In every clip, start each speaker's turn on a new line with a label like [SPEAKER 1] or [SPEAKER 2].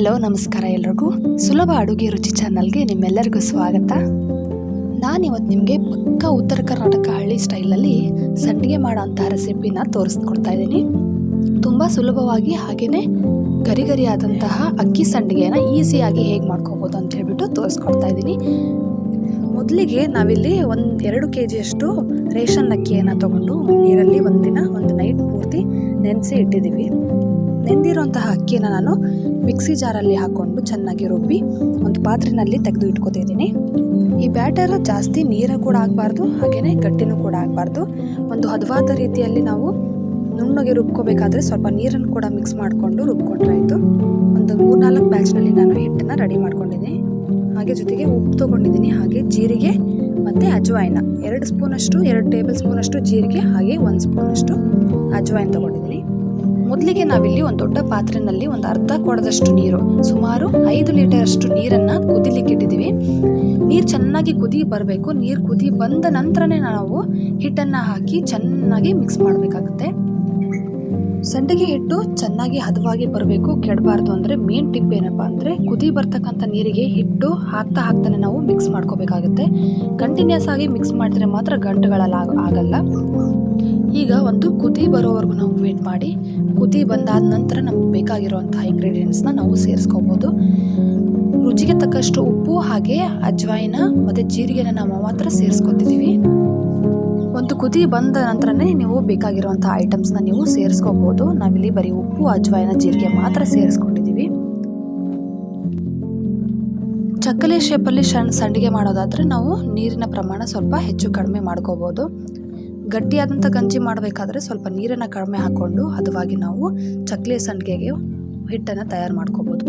[SPEAKER 1] Hello ನಮಸ್ಕಾರ ಎಲ್ರಿಗೂ. ಸುಲಭ ಅಡುಗೆ ರುಚಿ ಚಾನಲ್ಗೆ ನಿಮ್ಮೆಲ್ಲರಿಗೂ ಸ್ವಾಗತ. ನಾನಿವತ್ತು ನಿಮಗೆ ಪಕ್ಕ ಉತ್ತರ ಕರ್ನಾಟಕ ಹಳ್ಳಿ ಸ್ಟೈಲಲ್ಲಿ ಸಂಡಿಗೆ ಮಾಡೋಂಥ ರೆಸಿಪಿನ ತೋರಿಸ್ಕೊಡ್ತಾ ಇದ್ದೀನಿ. ತುಂಬ ಸುಲಭವಾಗಿ ಹಾಗೆಯೇ ಗರಿ ಗರಿ ಆದಂತಹ ಅಕ್ಕಿ ಸಂಡಿಗೆನ ಈಸಿಯಾಗಿ ಹೇಗೆ ಮಾಡ್ಕೋಬೋದು ಅಂತ ಹೇಳ್ಬಿಟ್ಟು ತೋರಿಸ್ಕೊಡ್ತಾ ಇದ್ದೀನಿ. ಮೊದಲಿಗೆ ನಾವಿಲ್ಲಿ 2 kg ರೇಷನ್ ಅಕ್ಕಿಯನ್ನು ತೊಗೊಂಡು ನೀರಲ್ಲಿ ಒಂದು ನೈಟ್ ಪೂರ್ತಿ ನೆನೆಸಿ ಇಟ್ಟಿದ್ದೀವಿ. ನೆಂದಿರುವಂತಹ ಅಕ್ಕಿಯನ್ನು ನಾನು ಮಿಕ್ಸಿ ಜಾರಲ್ಲಿ ಹಾಕ್ಕೊಂಡು ಚೆನ್ನಾಗಿ ರುಬ್ಬಿ ಒಂದು ಪಾತ್ರೆಯಲ್ಲಿ ತೆಗೆದು ಇಟ್ಕೊತಿದ್ದೀನಿ. ಈ ಬ್ಯಾಟರ್ ಜಾಸ್ತಿ ನೀರು ಕೂಡ ಆಗಬಾರ್ದು, ಹಾಗೆಯೇ ಗಟ್ಟಿನೂ ಕೂಡ ಆಗಬಾರ್ದು. ಒಂದು ಹದವಾದ ರೀತಿಯಲ್ಲಿ ನಾವು ನುಣ್ಣಗೆ ರುಬ್ಕೋಬೇಕಾದ್ರೆ ಸ್ವಲ್ಪ ನೀರನ್ನು ಕೂಡ ಮಿಕ್ಸ್ ಮಾಡಿಕೊಂಡು ರುಬ್ಕೊಂಡ್ರೆ ಆಯಿತು. ಒಂದು 3-4 ಬ್ಯಾಚ್ನಲ್ಲಿ ನಾನು ಹಿಟ್ಟನ್ನು ರೆಡಿ ಮಾಡ್ಕೊಂಡಿದ್ದೀನಿ. ಹಾಗೆ ಜೊತೆಗೆ ಉಪ್ಪು ತೊಗೊಂಡಿದ್ದೀನಿ, ಹಾಗೆ ಜೀರಿಗೆ ಮತ್ತು ಅಜವಾಯಿನ 2 ಟೇಬಲ್ ಸ್ಪೂನಷ್ಟು ಜೀರಿಗೆ, ಹಾಗೆ 1 ಸ್ಪೂನಷ್ಟು ಅಜವಾಯಿನ ತೊಗೊಂಡಿದ್ದೀನಿ. ಮೊದಲಿಗೆ ನಾವಿಲ್ಲಿ ಒಂದು ದೊಡ್ಡ ಪಾತ್ರೆಯಲ್ಲಿ ಒಂದು ಅರ್ಧ ಕೊಡದಷ್ಟು ನೀರು, ಸುಮಾರು 5 ಲೀಟರ್ ನೀರನ್ನು ಕುದಿಲಿಕ್ಕೆ ಇಟ್ಟಿದ್ದೀವಿ. ನೀರು ಚೆನ್ನಾಗಿ ಕುದಿ ಬರಬೇಕು. ನೀರು ಕುದಿ ಬಂದ ನಂತರನೇ ನಾವು ಹಿಟ್ಟನ್ನು ಹಾಕಿ ಚೆನ್ನಾಗಿ ಮಿಕ್ಸ್ ಮಾಡಬೇಕಾಗುತ್ತೆ. ಸಂಡಿಗೆ ಹಿಟ್ಟು ಚೆನ್ನಾಗಿ ಹದವಾಗಿ ಬರಬೇಕು, ಕೆಡಬಾರ್ದು. ಅಂದರೆ ಮೇನ್ ಟಿಪ್ ಏನಪ್ಪ ಅಂದರೆ ಕುದಿ ಬರ್ತಕ್ಕಂಥ ನೀರಿಗೆ ಹಿಟ್ಟು ಹಾಕ್ತಾನೆ ನಾವು ಮಿಕ್ಸ್ ಮಾಡ್ಕೋಬೇಕಾಗುತ್ತೆ. ಕಂಟಿನ್ಯೂಸ್ ಆಗಿ ಮಿಕ್ಸ್ ಮಾಡಿದ್ರೆ ಮಾತ್ರ ಗಂಟುಗಳಲ್ಲಿ ಆಗಲ್ಲ. ಈಗ ಒಂದು ಕುದಿ ಬರೋವರೆಗೂ ನಾವು ವೇಟ್ ಮಾಡಿ, ಕುದಿ ಬಂದಾದ ನಂತರ ನಮ್ಗೆ ಬೇಕಾಗಿರುವಂತಹ ಇಂಗ್ರೀಡಿಯೆಂಟ್ಸ್ನ ನಾವು ಸೇರಿಸ್ಕೋಬೋದು. ರುಚಿಗೆ ತಕ್ಕಷ್ಟು ಉಪ್ಪು, ಹಾಗೆ ಅಜ್ವಾಯಿನ ಮತ್ತು ಜೀರಿಗೆನ ನಾವು ಮಾತ್ರ ಸೇರಿಸ್ಕೊತಿದ್ದೀವಿ. ಒಂದು ಕುದಿ ಬಂದ ನಂತರನೇ ನೀವು ಬೇಕಾಗಿರುವಂಥ ಐಟಮ್ಸ್ನ ನೀವು ಸೇರಿಸ್ಕೋಬೋದು. ನಾವಿಲ್ಲಿ ಬರೀ ಉಪ್ಪು, ಅಜ್ವಾಯಿನ, ಜೀರಿಗೆ ಮಾತ್ರ ಸೇರಿಸ್ಕೊಂಡಿದ್ದೀವಿ. ಚಕ್ಕಲಿ ಶೇಪಲ್ಲಿ ಸಂಡಿಗೆ ಮಾಡೋದಾದರೆ ನಾವು ನೀರಿನ ಪ್ರಮಾಣ ಸ್ವಲ್ಪ ಹೆಚ್ಚು ಕಡಿಮೆ ಮಾಡ್ಕೋಬೋದು. ಗಟ್ಟಿಯಾದಂಥ ಗಂಜಿ ಮಾಡಬೇಕಾದ್ರೆ ಸ್ವಲ್ಪ ನೀರನ್ನು ಕಡಿಮೆ ಹಾಕ್ಕೊಂಡು ಹದವಾಗಿ ನಾವು ಚಕ್ಕಲಿ ಸಂಡಿಗೆಗೆ ಹಿಟ್ಟನ್ನು ತಯಾರು ಮಾಡ್ಕೋಬೋದು.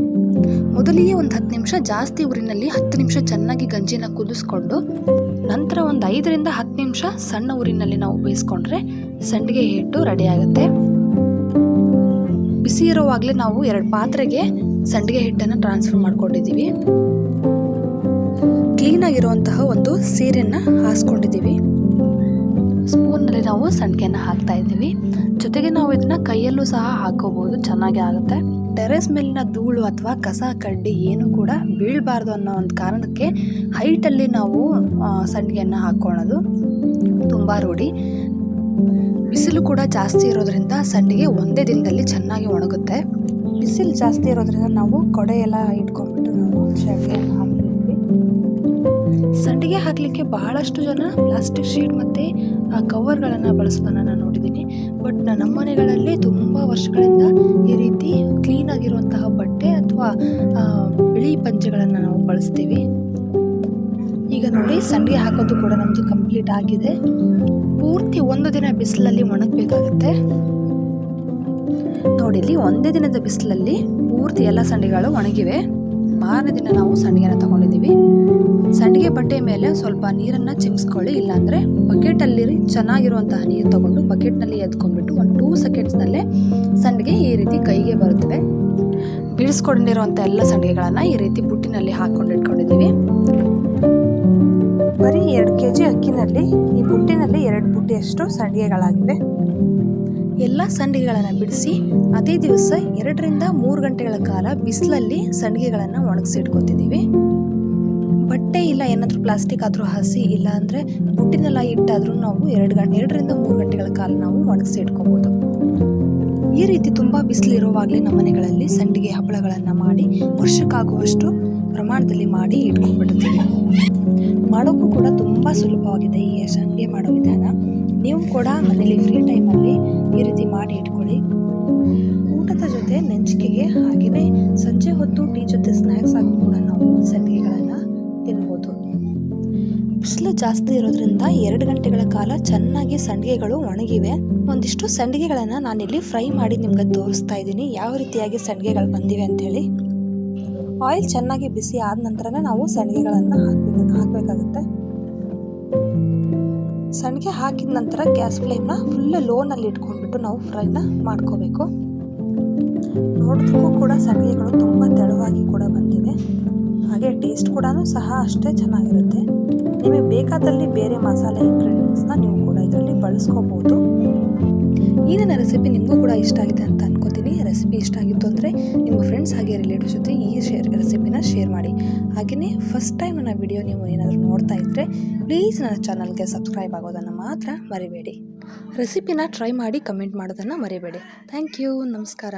[SPEAKER 1] ಮೊದಲಿಗೆ ಒಂದು 10 ನಿಮಿಷ ಜಾಸ್ತಿ ಊರಿನಲ್ಲಿ 10 ನಿಮಿಷ ಚೆನ್ನಾಗಿ ಗಂಜಿನ ಕುದಿಸ್ಕೊಂಡು ನಂತರ ಒಂದು 5ರಿಂದ 10 ನಿಮಿಷ ಸಣ್ಣ ಊರಿನಲ್ಲಿ ನಾವು ಬೇಯಿಸ್ಕೊಂಡ್ರೆ ಸಂಡಿಗೆ ಹಿಟ್ಟು ರೆಡಿ ಆಗುತ್ತೆ. ಬಿಸಿ ಇರೋವಾಗಲೇ ನಾವು 2 ಪಾತ್ರೆಗೆ ಸಂಡಿಗೆ ಹಿಟ್ಟನ್ನು ಟ್ರಾನ್ಸ್ಫರ್ ಮಾಡ್ಕೊಂಡಿದ್ದೀವಿ. ಕ್ಲೀನಾಗಿರುವಂತಹ ಒಂದು ಸೀರೆಯನ್ನು ಹಾಸ್ಕೊಂಡಿದ್ದೀವಿ. ಸ್ಪೂನ್ನಲ್ಲಿ ನಾವು ಸಂಡಿಗೆಯನ್ನು ಹಾಕ್ತಾ ಇದ್ದೀವಿ. ಜೊತೆಗೆ ನಾವು ಇದನ್ನ ಕೈಯಲ್ಲೂ ಸಹ ಹಾಕೋಬಹುದು, ಚೆನ್ನಾಗಿ ಆಗುತ್ತೆ. ಟೆರೆಸ್ ಮೇಲಿನ ಧೂಳು ಅಥವಾ ಕಸ ಕಡ್ಡಿ ಏನು ಕೂಡ ಬೀಳಬಾರ್ದು ಅನ್ನೋ ಒಂದು ಕಾರಣಕ್ಕೆ ಹೈಟಲ್ಲಿ ನಾವು ಸಂಡಿಗೆಯನ್ನು ಹಾಕ್ಕೊಳ್ಳೋದು ತುಂಬ ರೂಢಿ. ಬಿಸಿಲು ಕೂಡ ಜಾಸ್ತಿ ಇರೋದ್ರಿಂದ ಸಂಡಿಗೆ ಒಂದೇ ದಿನದಲ್ಲಿ ಚೆನ್ನಾಗಿ ಒಣಗುತ್ತೆ. ಬಿಸಿಲು ಜಾಸ್ತಿ ಇರೋದ್ರಿಂದ ನಾವು ಕೊಡೆ ಎಲ್ಲ ಇಟ್ಕೊಂಡ್ಬಿಟ್ಟು ನಾವು ಸಂಡಿಗೆಯನ್ನು ಹಾಕ್ತೀವಿ. ಸಂಡಿಗೆ ಹಾಕಲಿಕ್ಕೆ ಬಹಳಷ್ಟು ಜನ ಪ್ಲಾಸ್ಟಿಕ್ ಶೀಟ್ ಮತ್ತು ಕವರ್ಗಳನ್ನು ಬಳಸೋದನ್ನು ನಾನು ನೋಡಿದ್ದೀನಿ. ಬಟ್ ನಮ್ಮ ಮನೆಗಳಲ್ಲಿ ತುಂಬ ವರ್ಷಗಳಿಂದ ಈ ರೀತಿ ಕ್ಲೀನಾಗಿರುವಂತಹ ಬಟ್ಟೆ ಅಥವಾ ಬಿಳಿ ಪಂಚೆಗಳನ್ನು ನಾವು ಬಳಸ್ತೀವಿ. ಈಗ ನೋಡಿ ಸಂಡಿಗೆ ಹಾಕೋದು ಕೂಡ ನಮ್ಮದು ಕಂಪ್ಲೀಟ್ ಆಗಿದೆ. ಪೂರ್ತಿ ಒಂದು ದಿನ ಬಿಸಿಲಲ್ಲಿ ಒಣಗಬೇಕಾಗುತ್ತೆ. ನೋಡಿ, ಇಲ್ಲಿ ಒಂದೇ ದಿನದ ಬಿಸಿಲಲ್ಲಿ ಪೂರ್ತಿ ಎಲ್ಲ ಸಂಡಿಗೆಗಳು ಒಣಗಿವೆ. ಮಾರನೇ ದಿನ ನಾವು ಸಂಡಿಗೆನ ತಗೊಂಡಿದ್ದೀವಿ. ಸಂಡಿಗೆ ಬಟ್ಟೆ ಮೇಲೆ ಸ್ವಲ್ಪ ನೀರನ್ನು ಚಿಮ್ಸ್ಕೊಳ್ಳಿ, ಇಲ್ಲಾಂದರೆ ಬಕೆಟಲ್ಲಿ ಚೆನ್ನಾಗಿರುವಂತಹ ನೀರು ತಗೊಂಡು ಬಕೆಟ್ನಲ್ಲಿ ಎದ್ಕೊಂಡ್ಬಿಟ್ಟು ಒಂದು 2 ಸೆಕೆಂಡ್ಸ್ನಲ್ಲೇ ಸಂಡಿಗೆ ಈ ರೀತಿ ಕೈಗೆ ಬರುತ್ತವೆ. ಬಿಡಿಸ್ಕೊಂಡಿರುವಂಥ ಎಲ್ಲ ಸಂಡಿಗೆಗಳನ್ನು ಈ ರೀತಿ ಬುಟ್ಟಿನಲ್ಲಿ ಹಾಕ್ಕೊಂಡು ಇಟ್ಕೊಂಡಿದ್ದೀವಿ. ಬರೀ 2 kg ಅಕ್ಕಿನಲ್ಲಿ ಈ ಬುಟ್ಟಿನಲ್ಲಿ 2 ಬುಟ್ಟಿಯಷ್ಟು ಸಂಡಿಗೆಗಳಾಗಿವೆ. ಎಲ್ಲ ಸಂಡಿಗೆಗಳನ್ನು ಬಿಡಿಸಿ ಅದೇ ದಿವಸ 2ರಿಂದ 3 ಗಂಟೆಗಳ ಕಾಲ ಬಿಸಿಲಲ್ಲಿ ಸಂಡಿಗೆಗಳನ್ನು ಒಣಗಿಸಿಟ್ಕೊತಿದ್ದೀವಿ. ಬಟ್ಟೆ ಇಲ್ಲ ಏನಾದರೂ ಪ್ಲಾಸ್ಟಿಕ್ ಆದರೂ ಹಸಿ, ಇಲ್ಲ ಅಂದರೆ ಬುಟ್ಟಿನೆಲ್ಲ ಇಟ್ಟಾದರೂ ನಾವು 2ರಿಂದ 3 ಗಂಟೆಗಳ ಕಾಲ ನಾವು ಒಣಗಿಸಿ ಇಟ್ಕೋಬೋದು. ಈ ರೀತಿ ತುಂಬ ಬಿಸಿಲಿರುವಾಗಲೇ ನಮ್ಮ ಮನೆಗಳಲ್ಲಿ ಸಂಡಿಗೆ ಹಪ್ಪಳಗಳನ್ನು ಮಾಡಿ ವರ್ಷಕ್ಕಾಗುವಷ್ಟು ಪ್ರಮಾಣದಲ್ಲಿ ಮಾಡಿ ಇಟ್ಕೊಂಡ್ಬಿಡ್ತೀವಿ. ಮಾಡೋಕ್ಕೂ ಕೂಡ ತುಂಬ ಸುಲಭವಾಗಿದೆ ಈ ಸಂಡಿಗೆ ಮಾಡೋ ವಿಧಾನ. ನೀವು ಕೂಡ ಮನೇಲಿ ಫ್ರೀ ಟೈಮಲ್ಲಿ ಈ ರೀತಿ ಮಾಡಿ ಇಟ್ಕೊಳ್ಳಿ. ಊಟದ ಜೊತೆ ನೆಂಚಿಕೆಗೆ, ಹಾಗೆಯೇ ಸಂಜೆ ಹೊತ್ತು ಟೀ ಜೊತೆ ಸ್ನ್ಯಾಕ್ಸ್ ಆಗಿ ಕೂಡ ನಾವು ಸಂಡಿಗೆಗಳನ್ನು ತಿನ್ಬೋದು. ಬಿಸಿಲು ಜಾಸ್ತಿ ಇರೋದ್ರಿಂದ 2 ಗಂಟೆಗಳ ಕಾಲ ಚೆನ್ನಾಗಿ ಸಂಡಿಗೆಗಳು ಒಣಗಿವೆ. ಒಂದಿಷ್ಟು ಸಂಡಿಗೆಗಳನ್ನು ನಾನಿಲ್ಲಿ ಫ್ರೈ ಮಾಡಿ ನಿಮ್ಗೆ ತೋರಿಸ್ತಾ ಇದ್ದೀನಿ, ಯಾವ ರೀತಿಯಾಗಿ ಸಂಡಿಗೆಗಳು ಬಂದಿವೆ ಅಂಥೇಳಿ. ಆಯಿಲ್ ಚೆನ್ನಾಗಿ ಬಿಸಿ ಆದ ನಂತರನೇ ನಾವು ಸಂಡಿಗೆಗಳನ್ನು ಹಾಕಬೇಕಾಗುತ್ತೆ. ಸಂಡಿಗೆ ಹಾಕಿದ ನಂತರ ಗ್ಯಾಸ್ ಫ್ಲೇಮ್ನ ಫುಲ್ ಲೋನಲ್ಲಿ ಇಟ್ಕೊಂಡ್ಬಿಟ್ಟು ನಾವು ಫ್ರೈನ ಮಾಡ್ಕೋಬೇಕು. ನೋಡೋದಕ್ಕೂ ಕೂಡ ಸಂಡಿಗೆಗಳು ತುಂಬ ತೆಳುವಾಗಿ ಕೂಡ ಬಂದಿವೆ, ಹಾಗೆ ಟೇಸ್ಟ್ ಕೂಡ ಸಹ ಅಷ್ಟೇ ಚೆನ್ನಾಗಿರುತ್ತೆ. ನಿಮಗೆ ಬೇಕಾದಲ್ಲಿ ಬೇರೆ ಮಸಾಲೆ ಇಂಗ್ರೀಡಿಯೆಂಟ್ಸ್ನ ನೀವು ಕೂಡ ಇದರಲ್ಲಿ ಬಳಸ್ಕೋಬೋದು. ಈ ನನ್ನ ರೆಸಿಪಿ ನಿಮಗೂ ಕೂಡ ಇಷ್ಟ ಆಗಿದೆ ಅಂತ ಅನ್ಕೋತೀನಿ. ರೆಸಿಪಿ ಇಷ್ಟ ಆಗಿತ್ತು ಅಂದರೆ ನಿಮ್ಮ ಫ್ರೆಂಡ್ಸ್ ಹಾಗೆ ರಿಲೇಟಿವ್ಸ್ ಜೊತೆ ಈ ರೆಸಿಪಿನ ಶೇರ್ ಮಾಡಿ. ಹಾಗೆಯೇ ಫಸ್ಟ್ ಟೈಮ್ ನನ್ನ ವಿಡಿಯೋ ನೀವು ಏನಾದರೂ ನೋಡ್ತಾ ಇದ್ದರೆ ಪ್ಲೀಸ್ ನನ್ನ ಚಾನಲ್ಗೆ ಸಬ್ಸ್ಕ್ರೈಬ್ ಆಗೋದನ್ನು ಮಾತ್ರ ಮರಿಬೇಡಿ. ರೆಸಿಪಿನ ಟ್ರೈ ಮಾಡಿ ಕಮೆಂಟ್ ಮಾಡೋದನ್ನು ಮರಿಬೇಡಿ. Thank you. ನಮಸ್ಕಾರ.